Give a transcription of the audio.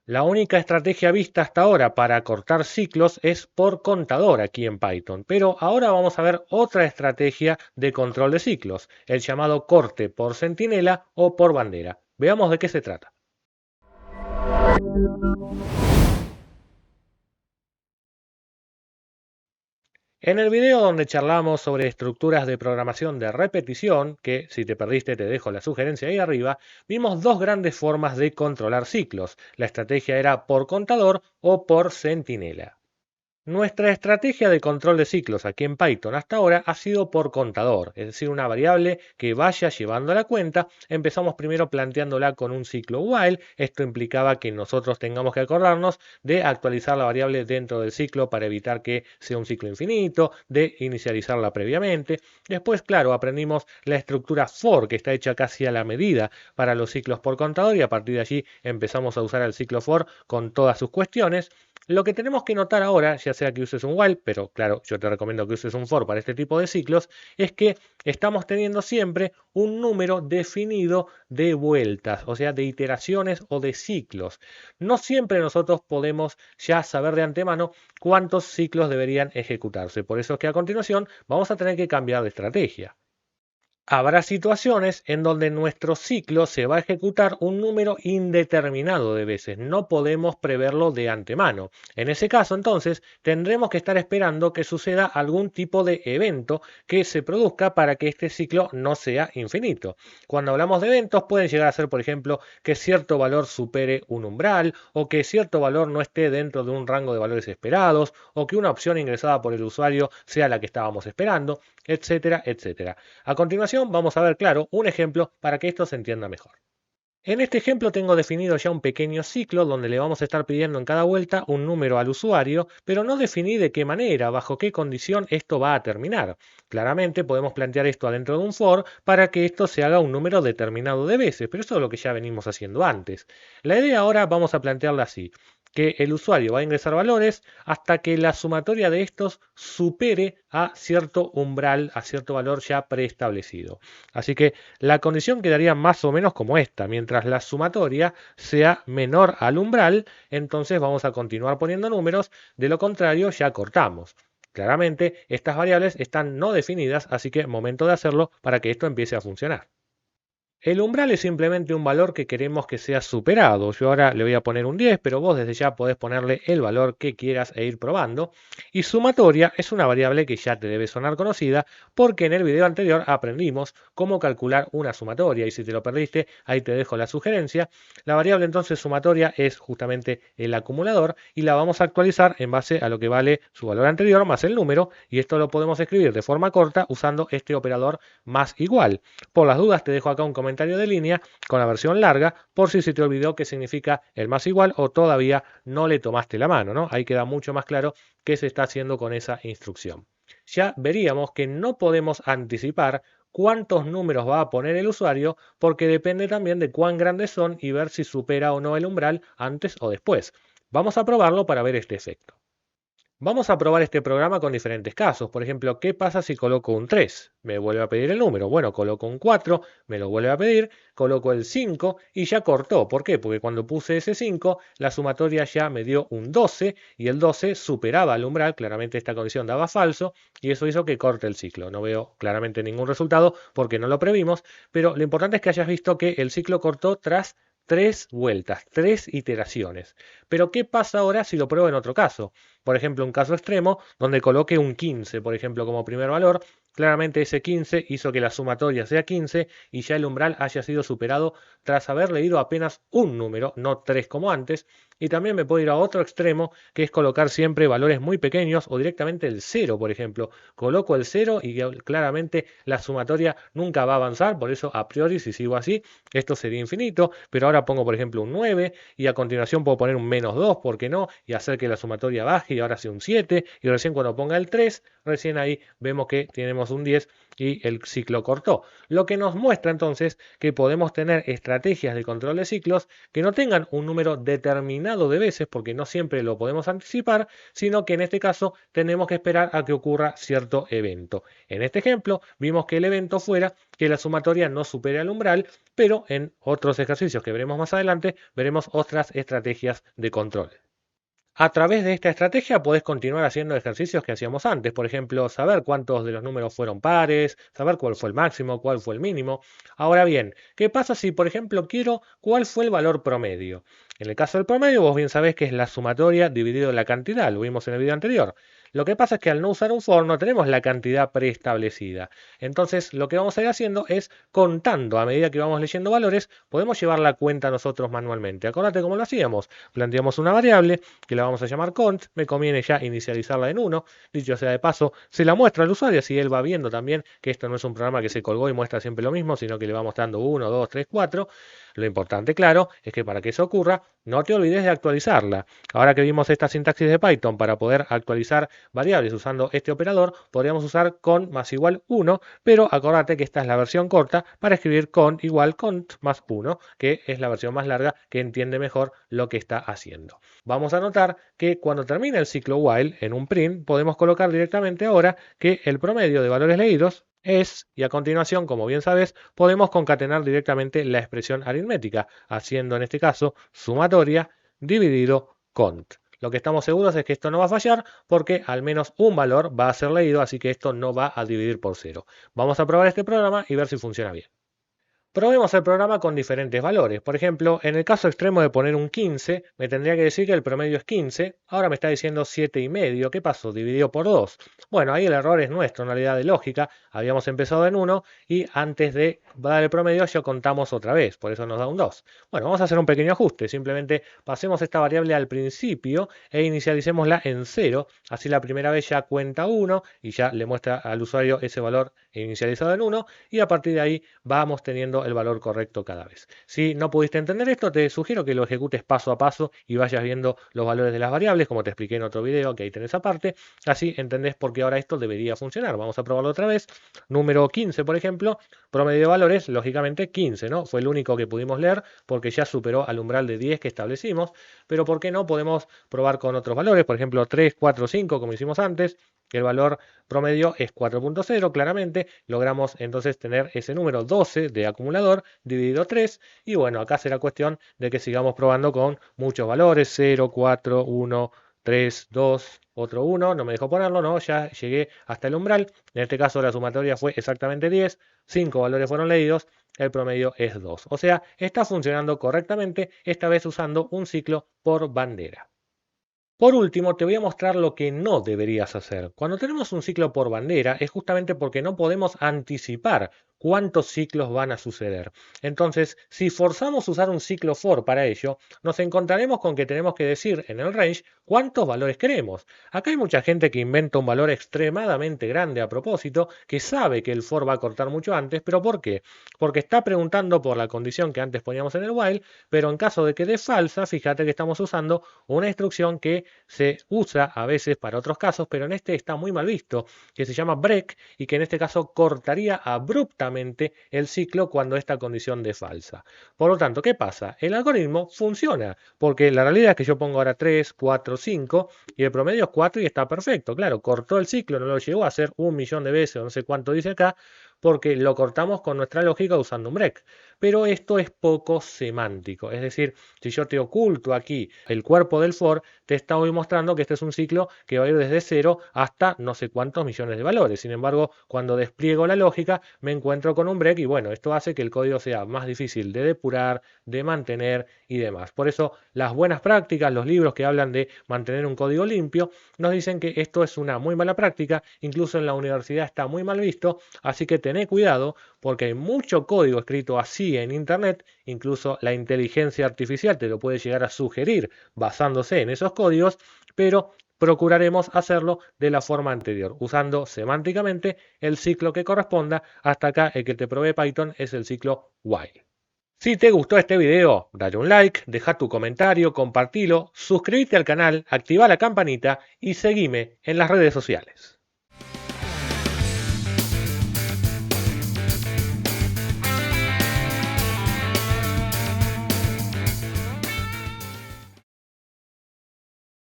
La única estrategia vista hasta ahora para cortar ciclos es por contador aquí en Python, pero ahora vamos a ver otra estrategia de control de ciclos, el llamado corte por centinela o por bandera. Veamos de qué se trata. En el video donde charlamos sobre estructuras de programación de repetición, que si te perdiste te dejo la sugerencia ahí arriba, vimos dos grandes formas de controlar ciclos. La estrategia era por contador o por centinela. Nuestra estrategia de control de ciclos aquí en Python hasta ahora ha sido por contador, es decir, una variable que vaya llevando la cuenta. Empezamos primero planteándola con un ciclo while. Esto implicaba que nosotros tengamos que acordarnos de actualizar la variable dentro del ciclo para evitar que sea un ciclo infinito, de inicializarla previamente. Después, claro, aprendimos la estructura for, que está hecha casi a la medida para los ciclos por contador, y a partir de allí empezamos a usar el ciclo for con todas sus cuestiones. Lo que tenemos que notar ahora, ya sea que uses un while, pero claro, yo te recomiendo que uses un for para este tipo de ciclos, es que estamos teniendo siempre un número definido de vueltas, o sea, de iteraciones o de ciclos. No siempre nosotros podemos ya saber de antemano cuántos ciclos deberían ejecutarse. Por eso es que a continuación vamos a tener que cambiar de estrategia. Habrá situaciones en donde nuestro ciclo se va a ejecutar un número indeterminado de veces, no podemos preverlo de antemano. En ese caso, entonces, tendremos que estar esperando que suceda algún tipo de evento que se produzca para que este ciclo no sea infinito. Cuando hablamos de eventos, pueden llegar a ser, por ejemplo, que cierto valor supere un umbral, o que cierto valor no esté dentro de un rango de valores esperados, o que una opción ingresada por el usuario sea la que estábamos esperando, etcétera, etcétera. A continuación vamos a ver, claro, un ejemplo para que esto se entienda mejor. En este ejemplo tengo definido ya un pequeño ciclo donde le vamos a estar pidiendo en cada vuelta un número al usuario, pero no definí de qué manera, bajo qué condición esto va a terminar. Claramente podemos plantear esto adentro de un for para que esto se haga un número determinado de veces, pero eso es lo que ya venimos haciendo antes. La idea ahora vamos a plantearla así, que el usuario va a ingresar valores hasta que la sumatoria de estos supere a cierto umbral, a cierto valor ya preestablecido. Así que la condición quedaría más o menos como esta. Mientras la sumatoria sea menor al umbral, entonces vamos a continuar poniendo números, de lo contrario ya cortamos. Claramente, estas variables están no definidas, así que momento de hacerlo para que esto empiece a funcionar. El umbral es simplemente un valor que queremos que sea superado. Yo ahora le voy a poner un 10, pero vos desde ya podés ponerle el valor que quieras e ir probando. Y sumatoria es una variable que ya te debe sonar conocida porque en el video anterior aprendimos cómo calcular una sumatoria. Y si te lo perdiste, ahí te dejo la sugerencia. La variable entonces sumatoria es justamente el acumulador y la vamos a actualizar en base a lo que vale su valor anterior más el número. Y esto lo podemos escribir de forma corta usando este operador más igual. Por las dudas te dejo acá un comentario de línea con la versión larga por si se te olvidó qué significa el más igual o todavía no le tomaste la mano, ¿no? Ahí queda mucho más claro qué se está haciendo con esa instrucción. Ya veríamos que no podemos anticipar cuántos números va a poner el usuario porque depende también de cuán grandes son y ver si supera o no el umbral antes o después. Vamos a probarlo para ver este efecto. Vamos a probar este programa con diferentes casos. Por ejemplo, ¿qué pasa si coloco un 3? Me vuelve a pedir el número. Bueno, coloco un 4, me lo vuelve a pedir, coloco el 5 y ya cortó. ¿Por qué? Porque cuando puse ese 5, la sumatoria ya me dio un 12 y el 12 superaba el umbral. Claramente esta condición daba falso y eso hizo que corte el ciclo. No veo claramente ningún resultado porque no lo previmos, pero lo importante es que hayas visto que el ciclo cortó tras 3 vueltas, 3 iteraciones. Pero ¿qué pasa ahora si lo pruebo en otro caso? Por ejemplo, un caso extremo donde coloque un 15, por ejemplo, como primer valor. Claramente ese 15 hizo que la sumatoria sea 15 y ya el umbral haya sido superado tras haber leído apenas un número, no 3 como antes. Y también me puedo ir a otro extremo, que es colocar siempre valores muy pequeños o directamente el 0, por ejemplo. Coloco el 0 y claramente la sumatoria nunca va a avanzar, por eso a priori si sigo así, esto sería infinito, pero ahora pongo por ejemplo un 9 y a continuación puedo poner un -2, ¿por qué no? Y hacer que la sumatoria baje y ahora sí un 7, y recién cuando ponga el 3, recién ahí vemos que tenemos un 10 y el ciclo cortó. Lo que nos muestra entonces que podemos tener estrategias de control de ciclos que no tengan un número determinado de veces, porque no siempre lo podemos anticipar, sino que en este caso tenemos que esperar a que ocurra cierto evento. En este ejemplo vimos que el evento fuera que la sumatoria no supere al umbral, pero en otros ejercicios que veremos más adelante veremos otras estrategias de control. A través de esta estrategia podés continuar haciendo ejercicios que hacíamos antes, por ejemplo, saber cuántos de los números fueron pares, saber cuál fue el máximo, cuál fue el mínimo. Ahora bien, ¿qué pasa si, por ejemplo, quiero cuál fue el valor promedio? En el caso del promedio, vos bien sabés que es la sumatoria dividido la cantidad, lo vimos en el video anterior. Lo que pasa es que al no usar un for no tenemos la cantidad preestablecida. Entonces, lo que vamos a ir haciendo es contando a medida que vamos leyendo valores, podemos llevar la cuenta nosotros manualmente. Acordate cómo lo hacíamos. Planteamos una variable que la vamos a llamar cont, me conviene ya inicializarla en 1, dicho sea de paso, se la muestra al usuario, así él va viendo también que esto no es un programa que se colgó y muestra siempre lo mismo, sino que le va mostrando 1, 2, 3, 4. Lo importante, claro, es que para que eso ocurra, no te olvides de actualizarla. Ahora que vimos esta sintaxis de Python para poder actualizar variables usando este operador, podríamos usar cont más igual 1, pero acordate que esta es la versión corta para escribir cont igual cont más 1, que es la versión más larga que entiende mejor lo que está haciendo. Vamos a notar que cuando termina el ciclo while en un print, podemos colocar directamente ahora que el promedio de valores leídos es, y a continuación, como bien sabes, podemos concatenar directamente la expresión aritmética, haciendo en este caso sumatoria dividido cont. Lo que estamos seguros es que esto no va a fallar porque al menos un valor va a ser leído, así que esto no va a dividir por 0. Vamos a probar este programa y ver si funciona bien. Probemos el programa con diferentes valores. Por ejemplo, en el caso extremo de poner un 15, me tendría que decir que el promedio es 15. Ahora me está diciendo 7,5. ¿Qué pasó? Dividido por 2. Bueno, ahí el error es nuestro, en realidad de lógica. Habíamos empezado en 1 y antes de dar el promedio ya contamos otra vez. Por eso nos da un 2. Bueno, vamos a hacer un pequeño ajuste. Simplemente pasemos esta variable al principio e inicialicémosla en 0. Así la primera vez ya cuenta 1 y ya le muestra al usuario ese valor inicializado en 1. Y a partir de ahí vamos teniendo el valor correcto cada vez. Si no pudiste entender esto, te sugiero que lo ejecutes paso a paso y vayas viendo los valores de las variables, como te expliqué en otro video, que ahí tenés aparte. Así entendés por qué ahora esto debería funcionar. Vamos a probarlo otra vez. Número 15, por ejemplo, promedio de valores, lógicamente 15, ¿no? Fue el único que pudimos leer porque ya superó al umbral de 10 que establecimos. Pero ¿por qué no podemos probar con otros valores? Por ejemplo, 3, 4, 5, como hicimos antes. El valor promedio es 4.0, claramente. Logramos entonces tener ese número 12 de acumulador dividido 3. Y bueno, acá será cuestión de que sigamos probando con muchos valores. 0, 4, 1, 3, 2, otro 1. No me dejó ponerlo, no, ya llegué hasta el umbral. En este caso la sumatoria fue exactamente 10. 5 valores fueron leídos. El promedio es 2. O sea, está funcionando correctamente, esta vez usando un ciclo por bandera. Por último, te voy a mostrar lo que no deberías hacer. Cuando tenemos un ciclo por bandera es justamente porque no podemos anticipar cuántos ciclos van a suceder. Entonces, si forzamos usar un ciclo for para ello, nos encontraremos con que tenemos que decir en el range cuántos valores queremos. Acá hay mucha gente que inventa un valor extremadamente grande a propósito, que sabe que el for va a cortar mucho antes, pero ¿por qué? Porque está preguntando por la condición que antes poníamos en el while, pero en caso de que dé falsa, fíjate que estamos usando una instrucción que se usa a veces para otros casos, pero en este está muy mal visto, que se llama break y que en este caso cortaría abruptamente el ciclo cuando esta condición de falsa. Por lo tanto, ¿qué pasa? El algoritmo funciona, porque la realidad es que yo pongo ahora 3, 4, 5 y el promedio es 4 y está perfecto. Claro, cortó el ciclo, no lo llegó a hacer 1.000.000 de veces o no sé cuánto dice acá, porque lo cortamos con nuestra lógica usando un break. Pero esto es poco semántico, es decir, si yo te oculto aquí el cuerpo del for, te estoy mostrando que este es un ciclo que va a ir desde 0 hasta no sé cuántos millones de valores. Sin embargo, cuando despliego la lógica, me encuentro con un break y bueno, esto hace que el código sea más difícil de depurar, de mantener y demás. Por eso, las buenas prácticas, los libros que hablan de mantener un código limpio, nos dicen que esto es una muy mala práctica, incluso en la universidad está muy mal visto, así que tené cuidado porque hay mucho código escrito así en Internet, incluso la inteligencia artificial te lo puede llegar a sugerir basándose en esos códigos, pero procuraremos hacerlo de la forma anterior, usando semánticamente el ciclo que corresponda. Hasta acá el que te provee Python es el ciclo while. Si te gustó este video, dale un like, deja tu comentario, compartilo, suscríbete al canal, activa la campanita y seguime en las redes sociales.